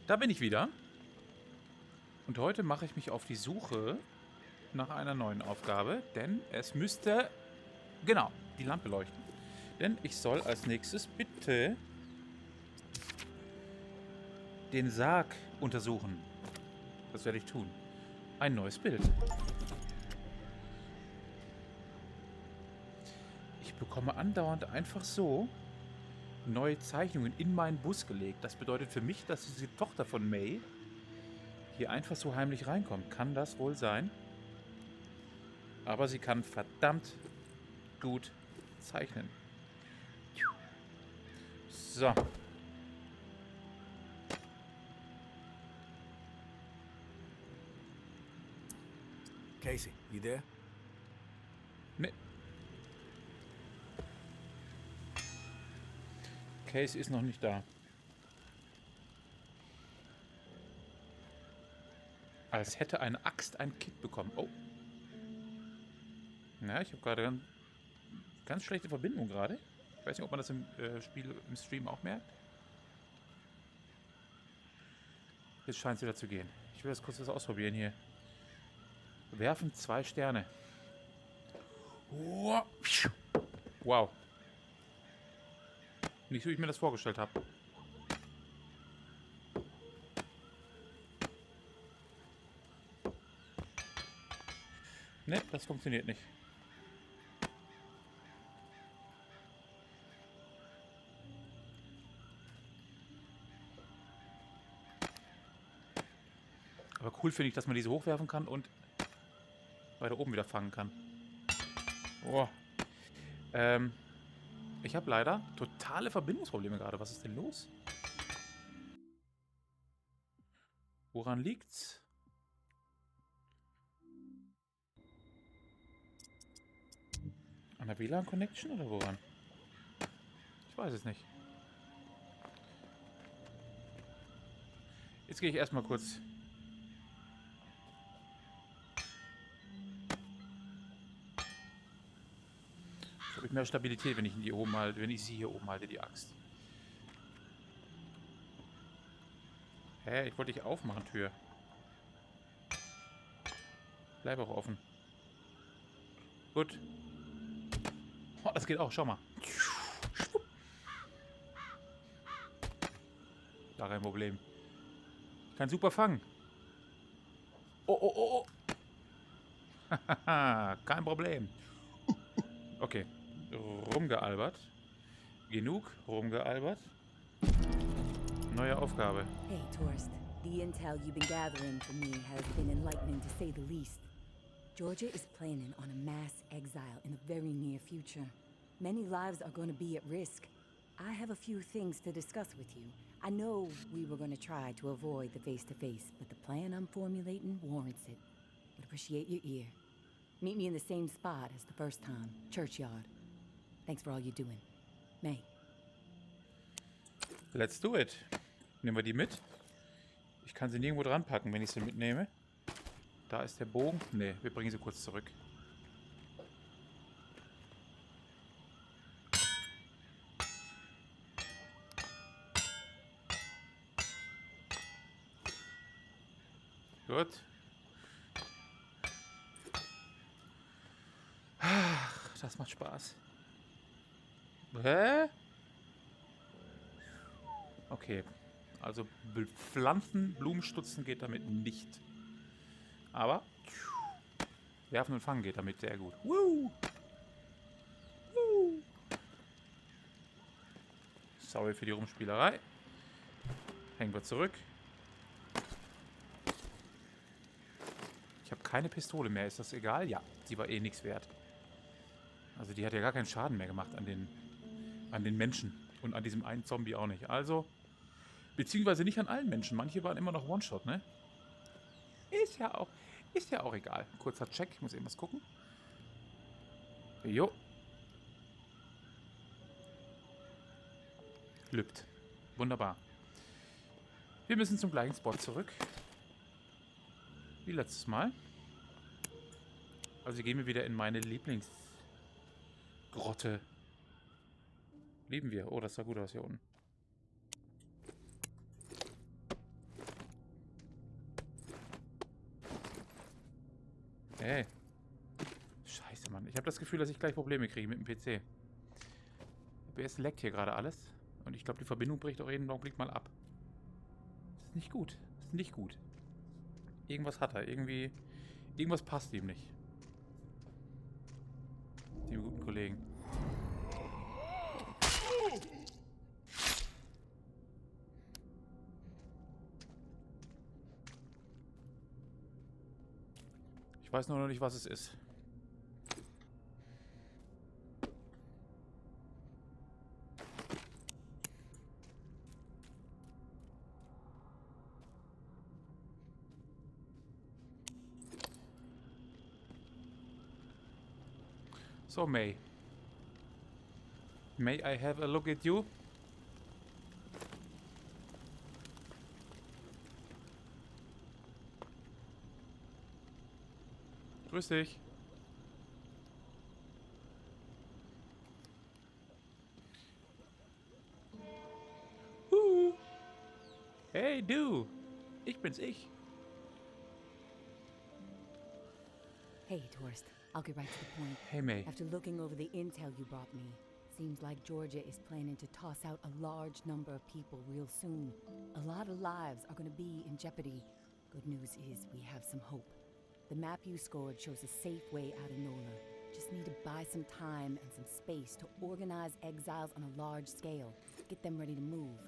Da bin ich wieder. Und heute mache ich mich auf die Suche nach einer neuen Aufgabe, denn es müsste, genau, die Lampe leuchten. Denn ich soll als nächstes bitte den Sarg untersuchen. Das werde ich tun. Ein neues Bild. Ich bekomme andauernd einfach so neue Zeichnungen in meinen Bus gelegt. Das bedeutet für mich, dass diese Tochter von May hier einfach so heimlich reinkommt. Kann das wohl sein? Aber sie kann verdammt gut zeichnen. So. Casey, you there? Ne. Case ist noch nicht da. Als hätte eine Axt ein Kit bekommen. Oh. Na, ich habe gerade ganz schlechte Verbindung gerade. Ich weiß nicht, ob man das im Spiel, im Stream auch merkt. Jetzt scheint es wieder zu gehen. Ich will das kurz was ausprobieren hier. Werfen 2 Sterne. Wow. Nicht so, wie ich mir das vorgestellt habe. Ne, das funktioniert nicht. Aber cool finde ich, dass man diese hochwerfen kann und weiter oben wieder fangen kann. Oh. Ich habe leider totale Verbindungsprobleme gerade. Was ist denn los? Woran liegt's? An der WLAN-Connection oder woran? Ich weiß es nicht. Jetzt gehe ich erstmal kurz. Ich habe mehr Stabilität, wenn ich ihn hier oben halte, wenn ich sie hier oben halte, die Axt. Hä? Ich wollte dich aufmachen, Tür. Bleib auch offen. Gut. Oh, das geht auch, schau mal. Gar kein Problem. Ich kann super fangen. Oh, oh, oh, oh. Hahaha, kein Problem. Okay. Rumgealbert. Genug rumgealbert. Neue Aufgabe. Hey, tourist. The intel you've been gathering for me has been enlightening to say the least. Georgia is planning on a mass exile in the very near future. Many lives are going to be at risk. I have a few things to discuss with you. I know we were going to try to avoid the face-to-face, but the plan I'm formulating warrants it. Would appreciate your ear. Meet me in the same spot as the first time, Churchyard. Thanks for all you're doing. May. Let's do it. Nehmen wir die mit. Ich kann sie nirgendwo dran packen, wenn ich sie mitnehme. Da ist der Bogen. Ne, wir bringen sie kurz zurück. Gut. Ach, das macht Spaß. Hä? Okay. Also Pflanzen, Blumenstutzen geht damit nicht. Aber werfen und fangen geht damit sehr gut. Woo! Woo! Sorry für die Rumspielerei. Hängen wir zurück. Ich habe keine Pistole mehr. Ist das egal? Ja, die war eh nichts wert. Also die hat ja gar keinen Schaden mehr gemacht an den Menschen. Und an diesem einen Zombie auch nicht. Also, beziehungsweise nicht an allen Menschen. Manche waren immer noch One-Shot, ne? Ist ja auch egal. Kurzer Check. Ich muss eben was gucken. Jo. Lübt. Wunderbar. Wir müssen zum gleichen Spot zurück. Wie letztes Mal. Also gehen wir wieder in meine Lieblingsgrotte. Lieben wir. Oh, das sah gut aus hier unten. Hey. Scheiße, Mann. Ich habe das Gefühl, dass ich gleich Probleme kriege mit dem PC. Es leckt hier gerade alles. Und ich glaube, die Verbindung bricht auch jeden Augenblick mal ab. Das ist nicht gut. Das ist nicht gut. Irgendwas hat er. Irgendwas passt ihm nicht. Dem guten Kollegen. Ich weiß nur noch nicht, was es ist. So, May. May I have a look at you? Grüß dich. Hey, du. Ich bin's, ich. Hey, tourist. I'll get right to the point. Hey, May. After looking over the intel you brought me, seems like Georgia is planning to toss out a large number of people real soon. A lot of lives are going to be in jeopardy. Good news is we have some hope. The map you scored shows a safe way out of NOLA. Just need to buy some time and some space to organize exiles on a large scale. Get them ready to move.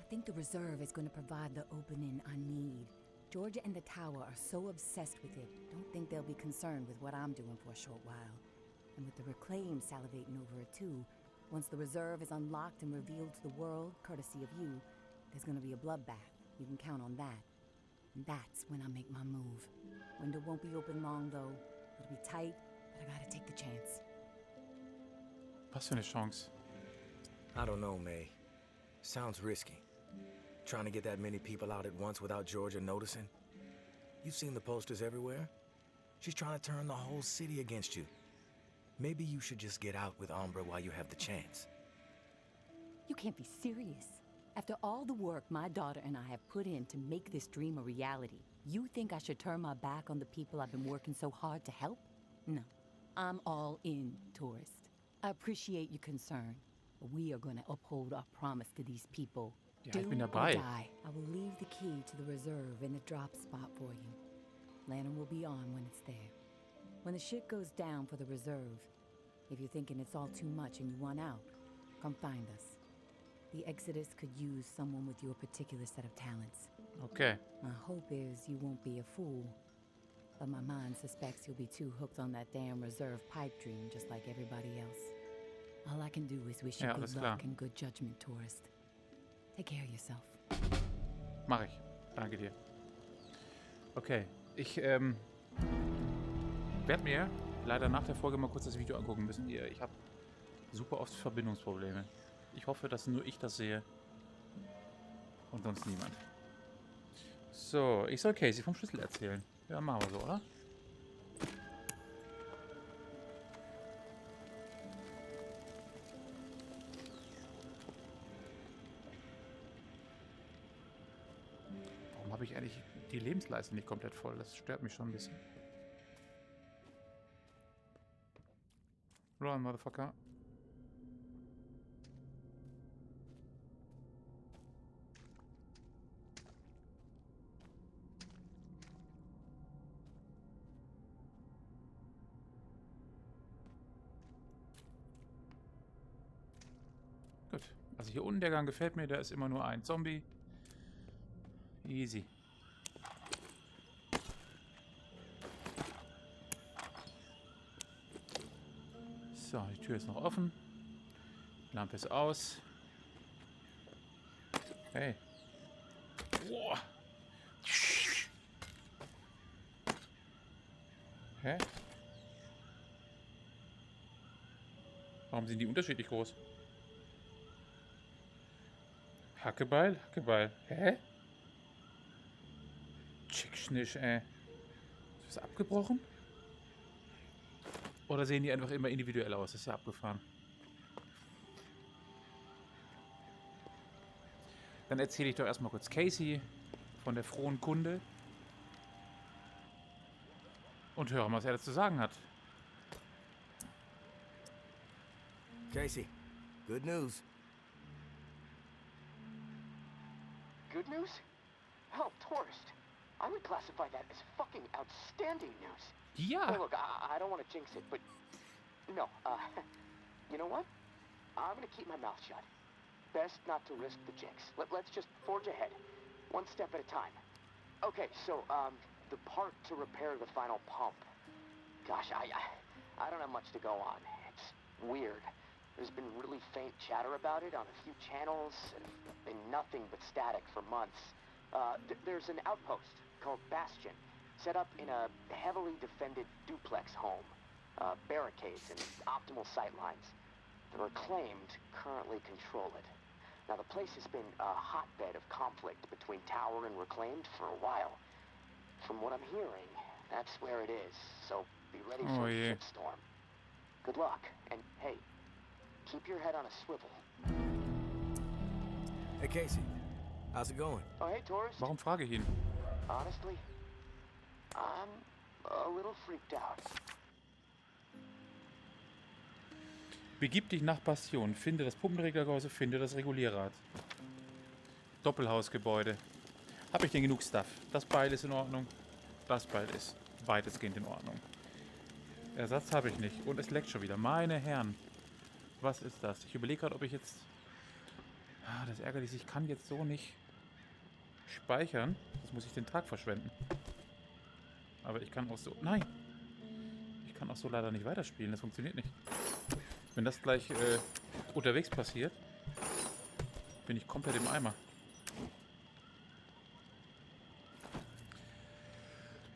I think the reserve is going to provide the opening I need. Georgia and the tower are so obsessed with it, don't think they'll be concerned with what I'm doing for a short while. And with the Reclaim salivating over it too, once the reserve is unlocked and revealed to the world, courtesy of you, there's gonna be a bloodbath. You can count on that. And that's when I make my move. Window won't be open long though. It'll be tight, but I gotta take the chance. Was für eine Chance. I don't know, May. Sounds risky. Trying to get that many people out at once without Georgia noticing. You've seen the posters everywhere. She's trying to turn the whole city against you. Maybe you should just get out with Umbra while you have the chance. You can't be serious. After all the work my daughter and I have put in to make this dream a reality, you think I should turn my back on the people I've been working so hard to help? No. I'm all in, tourist. I appreciate your concern, but we are going to uphold our promise to these people. Ja, ich bin Do or dabei. die. I will leave the key to the reserve in the drop spot for you. Lantern will be on when it's there. When the shit goes down for the reserve, if you're thinking it's all too much and you want out, come find us. The Exodus could use someone with your particular set of talents. Okay. My hope is you won't be a fool, but my mind suspects you'll be too hooked on that damn reserve pipe dream just like everybody else. All I can do is wish you Ja, good alles luck klar. and good judgment, tourist. Take care of yourself. Mach ich. Danke dir. Okay. Ich werde mir leider nach der Folge mal kurz das Video angucken müssen. Ich habe super oft Verbindungsprobleme. Ich hoffe, dass nur ich das sehe. Und sonst niemand. So, ich soll Casey vom Schlüssel erzählen. Ja, machen wir so, oder? Warum habe ich eigentlich die Lebensleiste nicht komplett voll? Das stört mich schon ein bisschen. Run, Motherfucker. Gut. Also hier unten der Gang gefällt mir. Da ist immer nur ein Zombie. Easy. So, die Tür ist noch offen. Die Lampe ist aus. Hey. Boah. Hä? Warum sind die unterschiedlich groß? Hackebeil, Hackebeil. Hä? Chickschnisch, ey. Ist das abgebrochen? Oder sehen die einfach immer individuell aus? Das ist ja abgefahren. Dann erzähle ich doch erstmal kurz Casey von der frohen Kunde. Und hören, was er dazu sagen hat. Casey, good news. Good news? Hell, tourist. I would classify that as fucking outstanding news. Ja. Hey, look, I don't want to jinx it, but no, you know what? I'm gonna keep my mouth shut. Best not to risk the jinx. Let's just forge ahead, one step at a time. Okay, so the part to repair the final pump. Gosh, I don't have much to go on. It's weird. There's been really faint chatter about it on a few channels, and nothing but static for months. There's an outpost called Bastion, set up in a heavily defended duplex home. Barricades and optimal sightlines. The Reclaimed currently control it. Now, the place has been a hotbed of conflict between Tower and Reclaimed for a while. From what I'm hearing, that's where it is, so be ready for a shitstorm. Good luck, and hey, keep your head on a swivel. Hey, Casey. How's it going? Oh, hey, tourist. Warum frage ich ihn? Honestly, I'm a little freaked out. Begib dich nach Bastion. Finde das Pumpenreglergehäuse, finde das Regulierrad. Doppelhausgebäude. Habe ich denn genug Stuff? Das Beil ist in Ordnung. Das Beil ist weitestgehend in Ordnung. Ersatz habe ich nicht. Und es leckt schon wieder. Meine Herren. Was ist das? Ich überlege gerade, ob ich jetzt... das ärgerlich ist, ich kann jetzt so nicht speichern. Das muss ich den Tag verschwenden. Aber ich kann auch so... Nein! Ich kann auch so leider nicht weiterspielen. Das funktioniert nicht. Wenn das gleich unterwegs passiert, bin ich komplett im Eimer.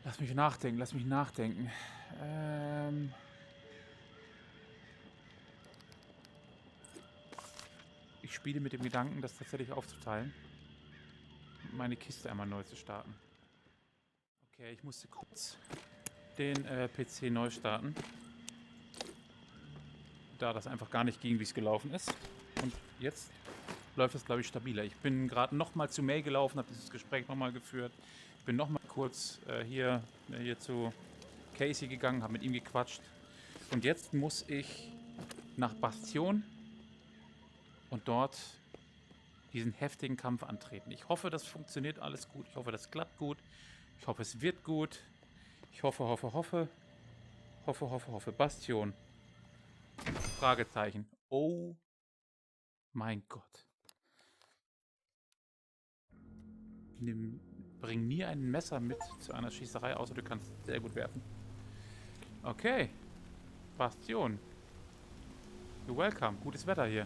Lass mich nachdenken. Ich spiele mit dem Gedanken, das tatsächlich aufzuteilen. Meine Kiste einmal neu zu starten. Okay, ich musste kurz den PC neu starten. Da das einfach gar nicht ging, wie es gelaufen ist. Und jetzt läuft es, glaube ich, stabiler. Ich bin gerade nochmal zu May gelaufen, habe dieses Gespräch nochmal geführt. Bin nochmal kurz hier zu Casey gegangen, habe mit ihm gequatscht. Und jetzt muss ich nach Bastion und dort diesen heftigen Kampf antreten. Ich hoffe, das funktioniert alles gut. Ich hoffe, das klappt gut. Ich hoffe, es wird gut. Ich hoffe. Bastion. Fragezeichen. Oh mein Gott. Bring nie ein Messer mit zu einer Schießerei, außer du kannst sehr gut werfen. Okay. Bastion. You're welcome. Gutes Wetter hier.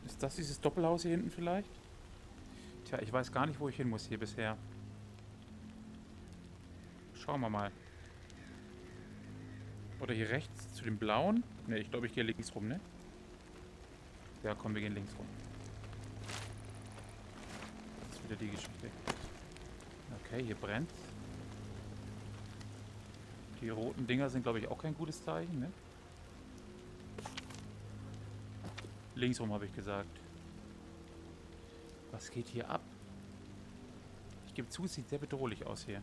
Ist das dieses Doppelhaus hier hinten vielleicht? Tja, ich weiß gar nicht, wo ich hin muss hier bisher. Schauen wir mal. Oder hier rechts zu dem blauen? Ne, ich glaube, ich gehe links rum, ne? Ja, komm, wir gehen links rum. Das ist wieder die Geschichte. Okay, hier brennt. Die roten Dinger sind, glaube ich, auch kein gutes Zeichen, ne? Links rum, habe ich gesagt. Was geht hier ab? Ich gebe zu, es sieht sehr bedrohlich aus hier.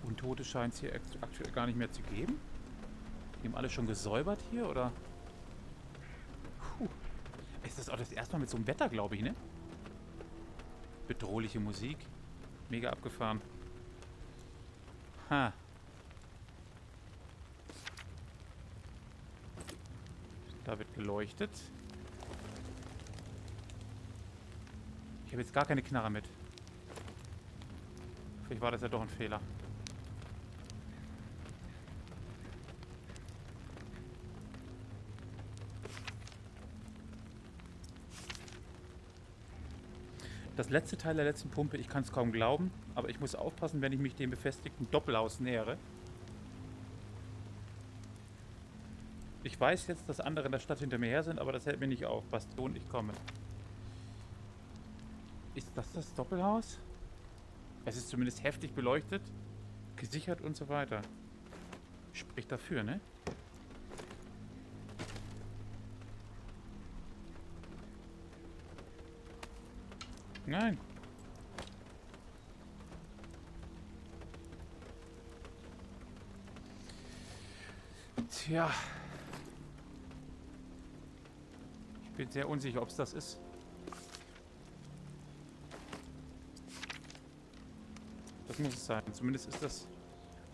Untote scheint es hier aktuell gar nicht mehr zu geben. Die haben alle schon gesäubert hier, oder? Puh. Ist das auch das erste Mal mit so einem Wetter, glaube ich, ne? Bedrohliche Musik. Mega abgefahren. Ha. Da wird geleuchtet. Ich habe jetzt gar keine Knarre mit. Vielleicht war das ja doch ein Fehler. Das letzte Teil der letzten Pumpe, ich kann es kaum glauben, aber ich muss aufpassen, wenn ich mich dem befestigten Doppelhaus nähere. Ich weiß jetzt, dass andere in der Stadt hinter mir her sind, aber das hält mir nicht auf. Bastion, ich komme. Ist das das Doppelhaus? Es ist zumindest heftig beleuchtet, gesichert und so weiter. Spricht dafür, ne? Nein. Tja. Ich bin sehr unsicher, ob es das ist. Das muss es sein. Zumindest ist das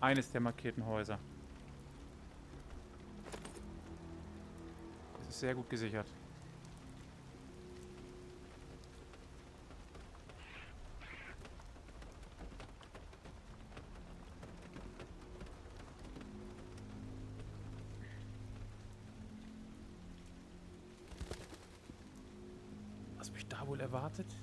eines der markierten Häuser. Es ist sehr gut gesichert. Was mich da wohl erwartet?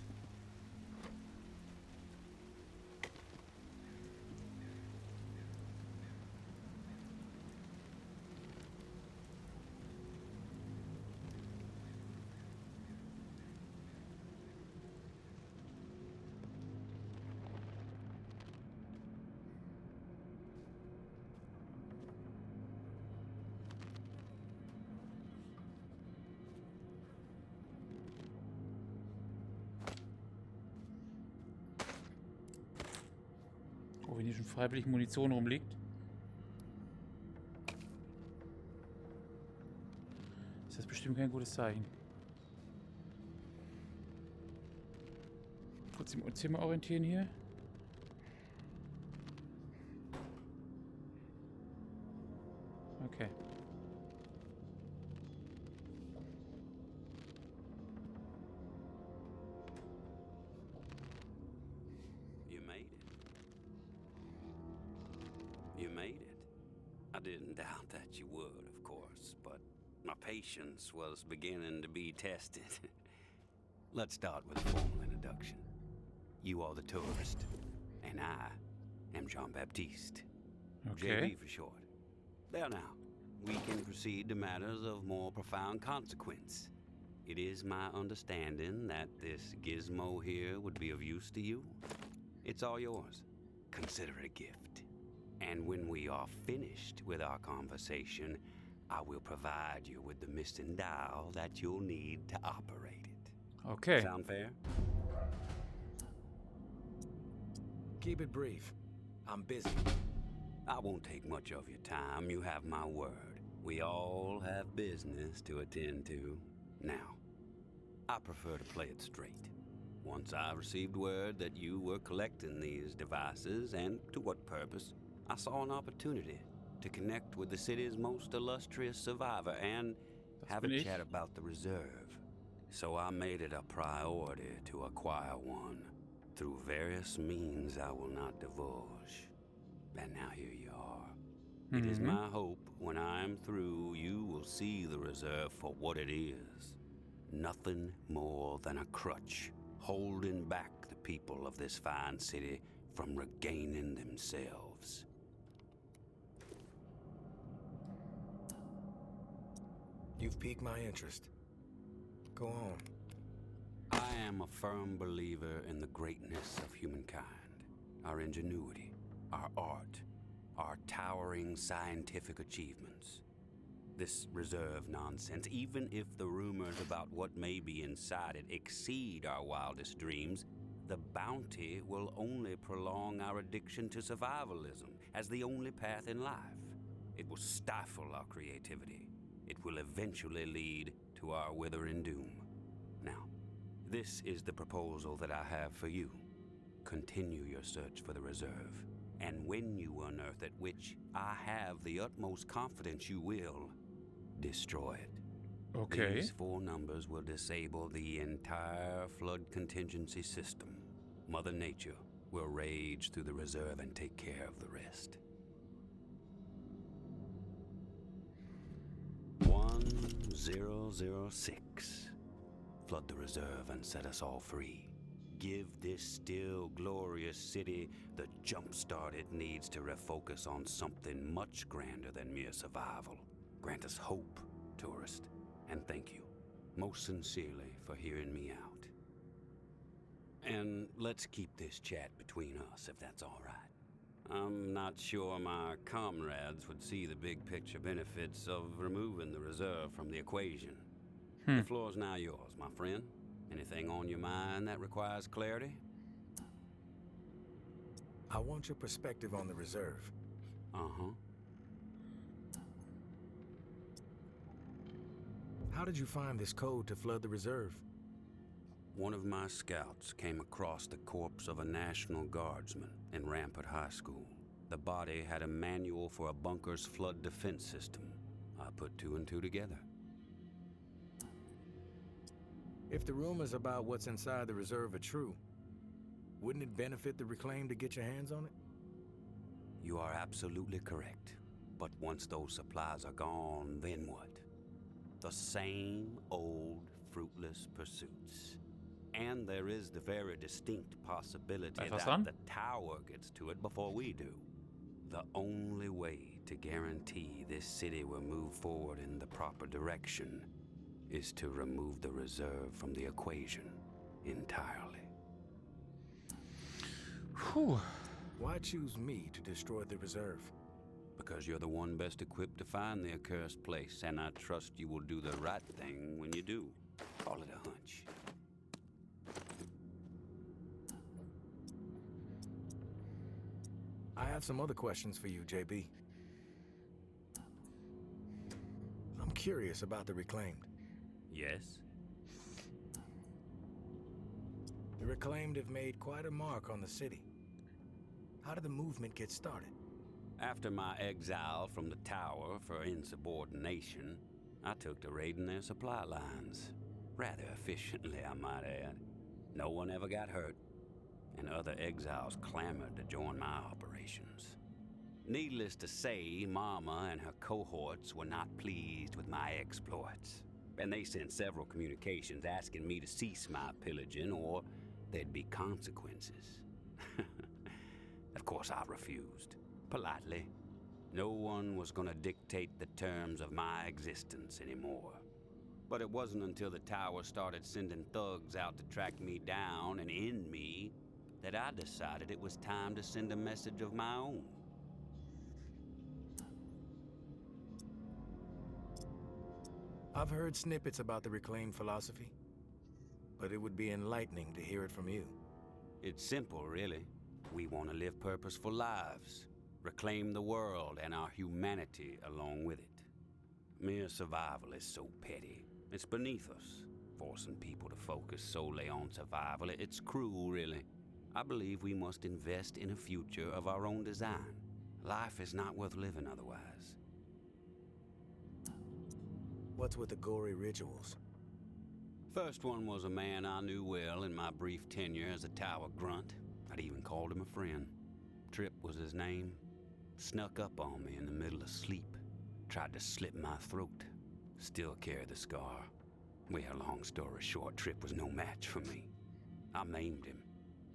Wenn hier schon freiwillig Munition rumliegt. Ist das bestimmt kein gutes Zeichen. Kurz im Zimmer orientieren hier. Okay. You made it. I didn't doubt that you would, of course, but my patience was beginning to be tested. Let's start with a formal introduction. You are the tourist, and I am Jean-Baptiste. Okay. JB for short. There now, we can proceed to matters of more profound consequence. It is my understanding that this gizmo here would be of use to you. It's all yours. Consider it a gift. And when we are finished with our conversation, I will provide you with the missing dial that you'll need to operate it. Okay. Sound fair? Keep it brief. I'm busy. I won't take much of your time. You have my word. We all have business to attend to. Now, I prefer to play it straight. Once I received word that you were collecting these devices, and to what purpose, I saw an opportunity to connect with the city's most illustrious survivor and have a chat about the reserve. So I made it a priority to acquire one through various means I will not divulge. And now here you are. It is my hope when I am through, you will see the reserve for what it is. Nothing more than a crutch holding back the people of this fine city from regaining themselves. You've piqued my interest. Go on. I am a firm believer in the greatness of humankind, our ingenuity, our art, our towering scientific achievements. This reserve nonsense, even if the rumors about what may be inside it exceed our wildest dreams, the bounty will only prolong our addiction to survivalism as the only path in life. It will stifle our creativity. It will eventually lead to our withering doom. Now, this is the proposal that I have for you. Continue your search for the reserve, and when you unearth it, which I have the utmost confidence you will, destroy it. Okay. These 4 numbers will disable the entire flood contingency system. Mother Nature will rage through the reserve and take care of the rest. 1006. Flood the reserve and set us all free. Give this still glorious city the jump start it needs to refocus on something much grander than mere survival. Grant us hope, tourist, and thank you most sincerely for hearing me out. And let's keep this chat between us, if that's all right. I'm not sure my comrades would see the big picture benefits of removing the reserve from the equation. The floor's now yours, my friend. Anything on your mind that requires clarity? I want your perspective on the reserve. Uh-huh. How did you find this code to flood the reserve? One of my scouts came across the corpse of a National Guardsman in Rampart High School. The body had a manual for a bunker's flood defense system. I put two and two together. If the rumors about what's inside the reserve are true, wouldn't it benefit the Reclaim to get your hands on it? You are absolutely correct. But once those supplies are gone, then what? The same old fruitless pursuits. And there is the very distinct possibility that the tower gets to it before we do. The only way to guarantee this city will move forward in the proper direction is to remove the reserve from the equation entirely. Whew. Why choose me to destroy the reserve? Because you're the one best equipped to find the accursed place, and I trust you will do the right thing when you do. Call it a hunch. I have some other questions for you, JB. I'm curious about the Reclaimed. Yes? The Reclaimed have made quite a mark on the city. How did the movement get started? After my exile from the tower for insubordination, I took to raiding their supply lines. Rather efficiently, I might add. No one ever got hurt, and other exiles clamored to join my operations. Needless to say, Mama and her cohorts were not pleased with my exploits, and they sent several communications asking me to cease my pillaging or there'd be consequences. Of course, I refused. Politely. No one was gonna dictate the terms of my existence anymore. But it wasn't until the tower started sending thugs out to track me down and end me that I decided it was time to send a message of my own. I've heard snippets about the Reclaimed philosophy, but it would be enlightening to hear it from you. It's simple, really. We want to live purposeful lives, reclaim the world and our humanity along with it. Mere survival is so petty. It's beneath us, forcing people to focus solely on survival. It's cruel, really. I believe we must invest in a future of our own design. Life is not worth living otherwise. What's with the gory rituals? First one was a man I knew well in my brief tenure as a tower grunt. I'd even called him a friend. Trip was his name. Snuck up on me in the middle of sleep. Tried to slit my throat. Still carry the scar. Well, long story short, Trip was no match for me. I maimed him.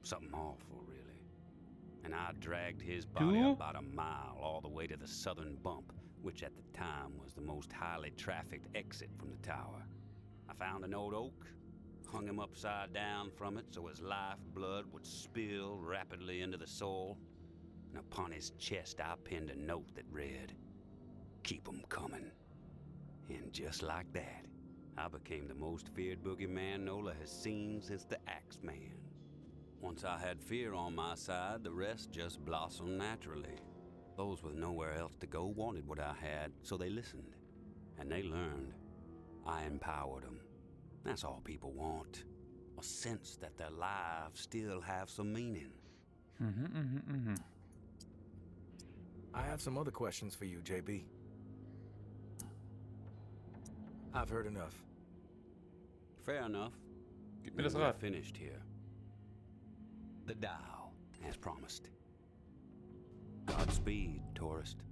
Something awful, really. And I dragged his body about a mile all the way to the southern bump, which at the time was the most highly trafficked exit from the tower. I found an old oak, hung him upside down from it so his lifeblood would spill rapidly into the soil, and upon his chest I pinned a note that read, "Keep 'em coming." And just like that, I became the most feared boogeyman Nola has seen since the Axeman. Once I had fear on my side, the rest just blossomed naturally. Those with nowhere else to go wanted what I had, so they listened. And they learned. I empowered them. That's all people want. A sense that their lives still have some meaning. I have some other questions for you, JB. I've heard enough. Fair enough. Gib mir das We're Rad. finished here. The dial, as promised. Godspeed, tourist.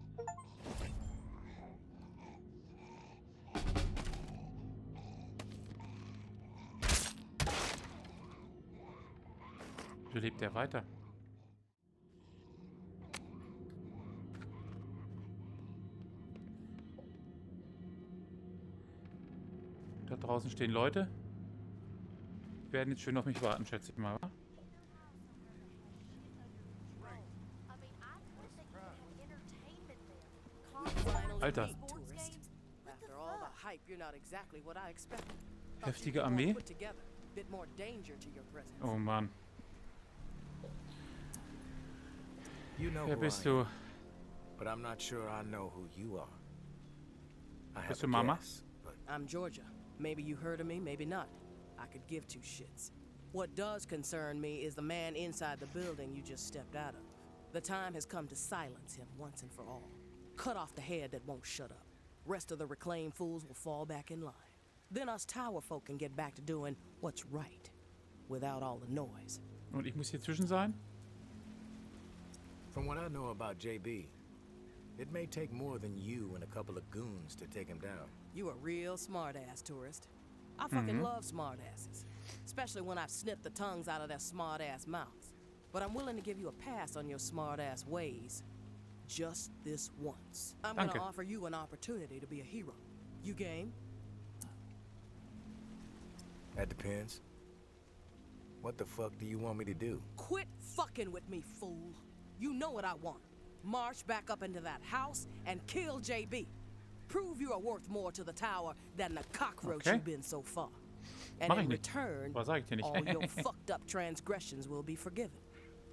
So lebt er weiter. Da draußen stehen Leute. Die werden jetzt schön auf mich warten, schätze ich mal. Wa? Alter. After all the hype, you're not exactly what I expected. Heftige Armee. Put together. Bit more danger to your presence. Oh Mann. You know Wer who bist I am, du? but I'm not sure I know who you are. I have Bist a du Mama? guess, but I'm Georgia. Maybe you heard of me, maybe not. I could give two shits. What does concern me is the man inside the building you just stepped out of. The time has come to silence him once and for all. Cut off the head that won't shut up. Rest of the reclaimed fools will fall back in line. Then us tower folk can get back to doing what's right, without all the noise. Und ich muss hier zwischen sein? from what I know about JB, it may take more than you and a couple of goons to take him down. You a real smart-ass tourist. I fucking love smart-asses. Especially when I've snipped the tongues out of their smart-ass mouths. But I'm willing to give you a pass on your smart-ass ways. Just this once. I'm gonna Danke. offer you an opportunity to be a hero. You game? That depends. What the fuck do you want me to do? Quit fucking with me, fool. You know what I want. March back up into that house and kill JB. Prove you are worth more to the tower than the cockroach Okay. you've been so far. And Mach ich in nicht. return, Was sag ich dir nicht? all your fucked up transgressions will be forgiven.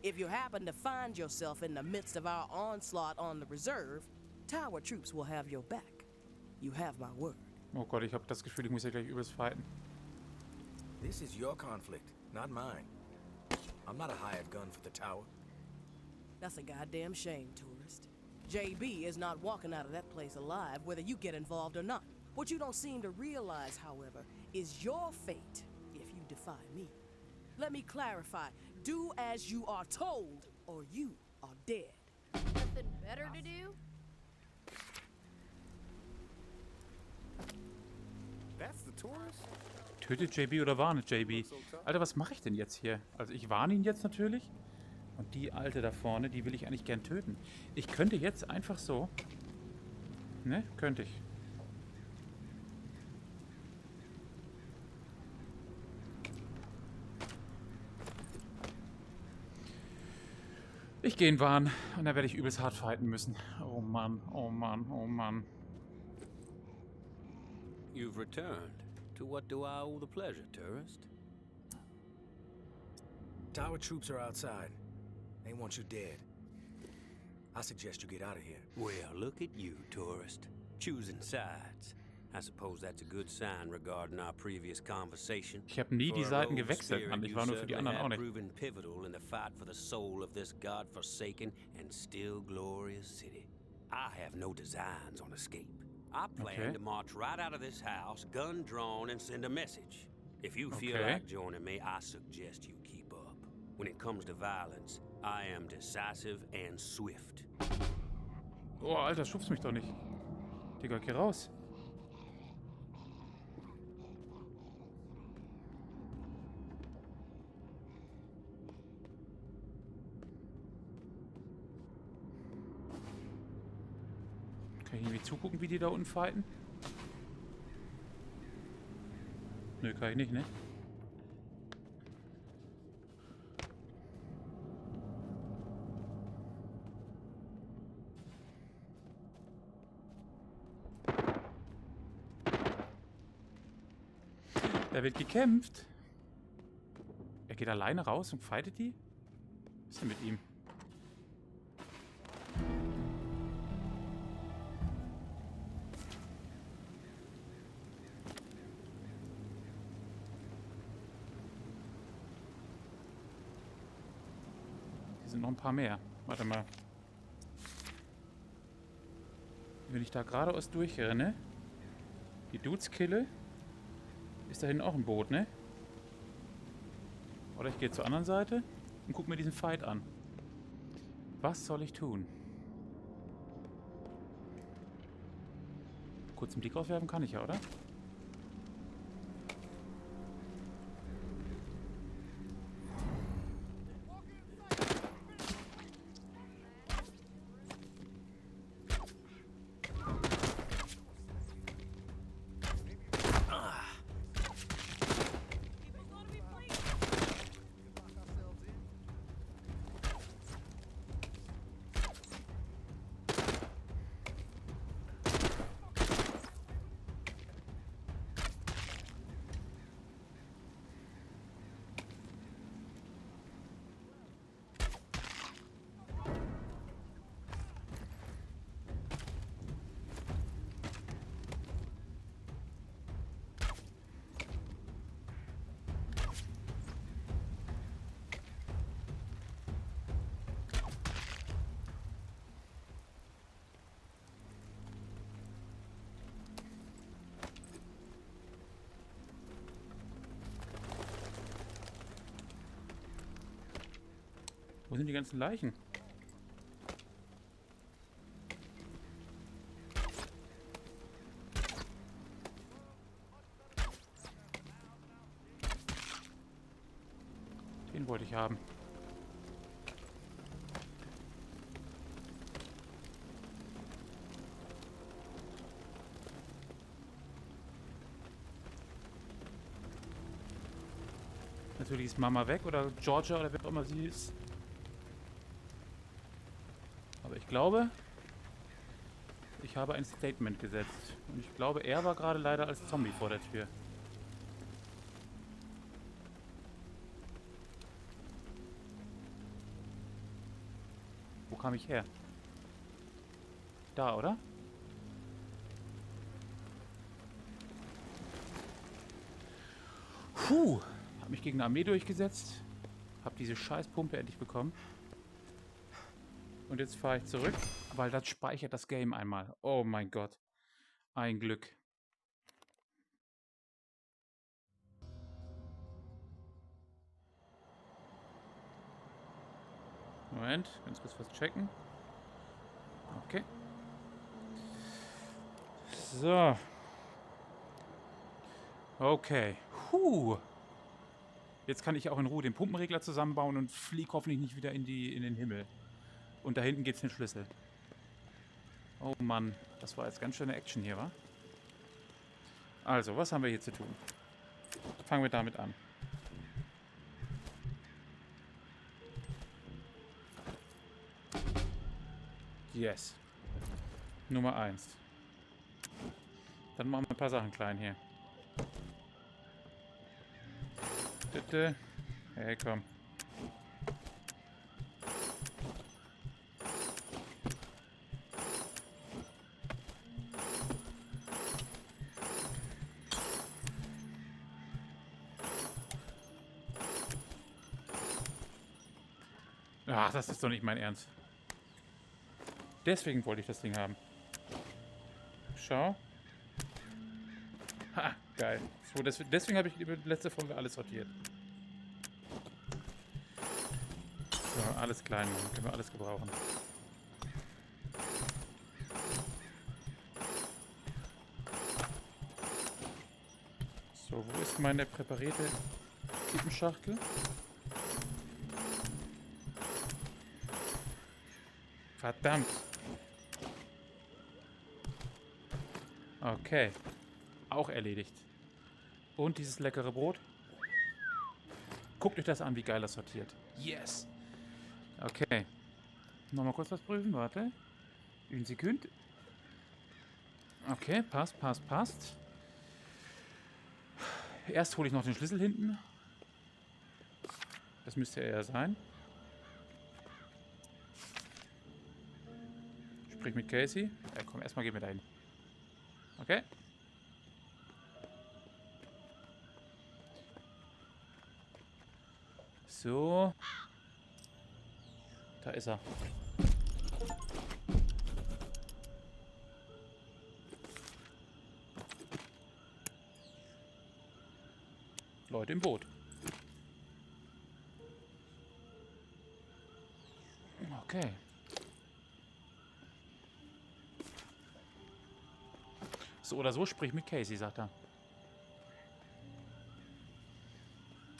If you happen to find yourself in the midst of our onslaught on the reserve, tower troops will have your back. You have my word. Oh Gott, ich habe das Gefühl, ich muss ja gleich übelst fighten. This is your conflict, not mine. I'm not a hired gun for the tower. That's a goddamn shame, tourist. JB is not walking out of that place alive, whether you get involved or not. What you don't seem to realize, however, is your fate if you defy me. Let me clarify. Do as you are told, or you are dead. Nothing better to do? That's the tourist? Tötet JB oder warnet JB? Alter, was mache ich denn jetzt hier? Also ich warne ihn jetzt natürlich. Und die Alte da vorne, die will ich eigentlich gern töten. Ich könnte jetzt einfach so... Ne? Könnte ich. Ich gehe ihn warnen. Und dann werde ich übelst hart fighten müssen. Oh Mann, oh Mann, oh Mann. You've returned. To what do I owe the pleasure, tourist? Tower troops are outside. They want you dead. I suggest you get out of here. Well, look at you, tourist. Choosing sides. I suppose that's a good sign regarding our previous conversation. Ich habe nie die For a Seiten rogue gewechselt, spirit, Mann. Ich you war nur für die certainly anderen auch have nicht. proven pivotal in the fight for the soul of this god-forsaken and still glorious city. I have no designs on escape. I plan Okay. to march right out of this house, gun drawn, and send a message. If you feel Okay. like joining me, I suggest you keep up. When it comes to violence, I am decisive and swift. Oh, Alter, schubst mich doch nicht. Digga, geh raus. Kann ich irgendwie zugucken, wie die da unten fighten? Nö, kann ich nicht, ne? Da wird gekämpft. Er geht alleine raus und fightet die? Was ist denn mit ihm? Hier sind noch ein paar mehr. Warte mal. Wenn ich da geradeaus durchrenne, die Dudes kille, ist da hinten auch ein Boot, ne? Oder ich gehe zur anderen Seite und gucke mir diesen Fight an. Was soll ich tun? Kurz einen Blick auswerfen kann ich ja, oder? Wo sind die ganzen Leichen? Den wollte ich haben. Natürlich ist Mama weg oder Georgia oder wer auch immer sie ist. Aber ich glaube, ich habe ein Statement gesetzt. Und ich glaube, er war gerade leider als Zombie vor der Tür. Wo kam ich her? Da, oder? Puh! Hab mich gegen eine Armee durchgesetzt. Hab diese Scheißpumpe endlich bekommen. Und jetzt fahre ich zurück, weil das speichert das Game einmal. Oh mein Gott. Ein Glück. Moment, ganz kurz was checken. Okay. So. Okay. Jetzt kann ich auch in Ruhe den Pumpenregler zusammenbauen und fliege hoffentlich nicht wieder in den Himmel. Und da hinten geht's den Schlüssel. Oh Mann, das war jetzt ganz schöne Action hier, wa? Also, was haben wir hier zu tun? Fangen wir damit an. Yes. Nummer 1. Dann machen wir ein paar Sachen klein hier. Bitte. Hey, komm. Ach, das ist doch nicht mein Ernst. Deswegen wollte ich das Ding haben. Schau. Ha, geil. So, deswegen habe ich die letzte Folge alles sortiert. So, alles klein machen. Können wir alles gebrauchen. So, wo ist meine präparierte Kippenschachtel? Verdammt. Okay. Auch erledigt. Und dieses leckere Brot. Guckt euch das an, wie geil das sortiert. Yes. Okay. Nochmal kurz was prüfen. Warte. Eine Sekunde. Okay, passt, passt, passt. Erst hole ich noch den Schlüssel hinten. Das müsste er ja sein. Sprich mit Casey. Ja, komm, erstmal gehen wir da hin. Okay. So. Da ist er. Leute im Boot. Okay. So oder so, sprich mit Casey, sagt er.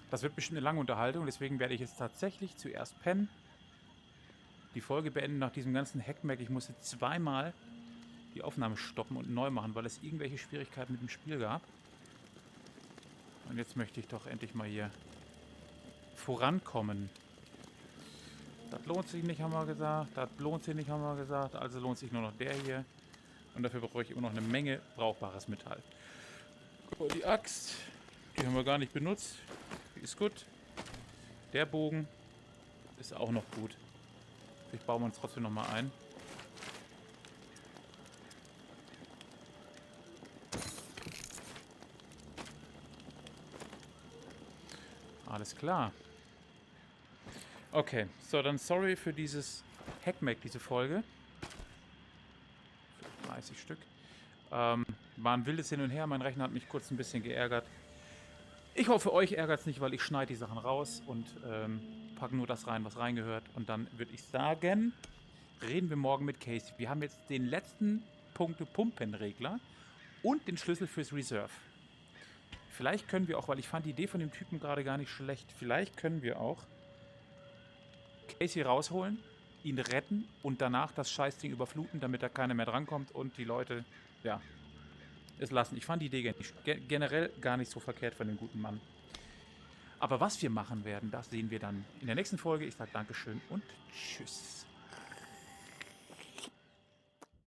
Das wird bestimmt eine lange Unterhaltung, deswegen werde ich jetzt tatsächlich zuerst pennen. Die Folge beenden nach diesem ganzen Hackmack. Ich musste zweimal die Aufnahme stoppen und neu machen, weil es irgendwelche Schwierigkeiten mit dem Spiel gab. Und jetzt möchte ich doch endlich mal hier vorankommen. Das lohnt sich nicht, haben wir gesagt. Das lohnt sich nicht, haben wir gesagt. Also lohnt sich nur noch der hier. Und dafür brauche ich immer noch eine Menge brauchbares Metall. Oh, die Axt, die haben wir gar nicht benutzt. Die ist gut. Der Bogen ist auch noch gut. Vielleicht bauen wir uns trotzdem noch mal ein. Alles klar. Okay, so dann sorry für dieses Hackmack, diese Folge. 30 Stück. War ein wildes Hin und Her. Mein Rechner hat mich kurz ein bisschen geärgert. Ich hoffe, euch ärgert es nicht, weil ich schneide die Sachen raus und packen nur das rein, was reingehört. Und dann würde ich sagen, reden wir morgen mit Casey. Wir haben jetzt den letzten Punkte-Pumpen-Regler und den Schlüssel fürs Reserve. Vielleicht können wir auch, weil ich fand die Idee von dem Typen gerade gar nicht schlecht, vielleicht können wir auch Casey rausholen, ihn retten und danach das Scheißding überfluten, damit da keiner mehr drankommt und die Leute, ja, es lassen. Ich fand die Idee generell gar nicht so verkehrt von dem guten Mann. Aber was wir machen werden, das sehen wir dann in der nächsten Folge. Ich sage Dankeschön und Tschüss.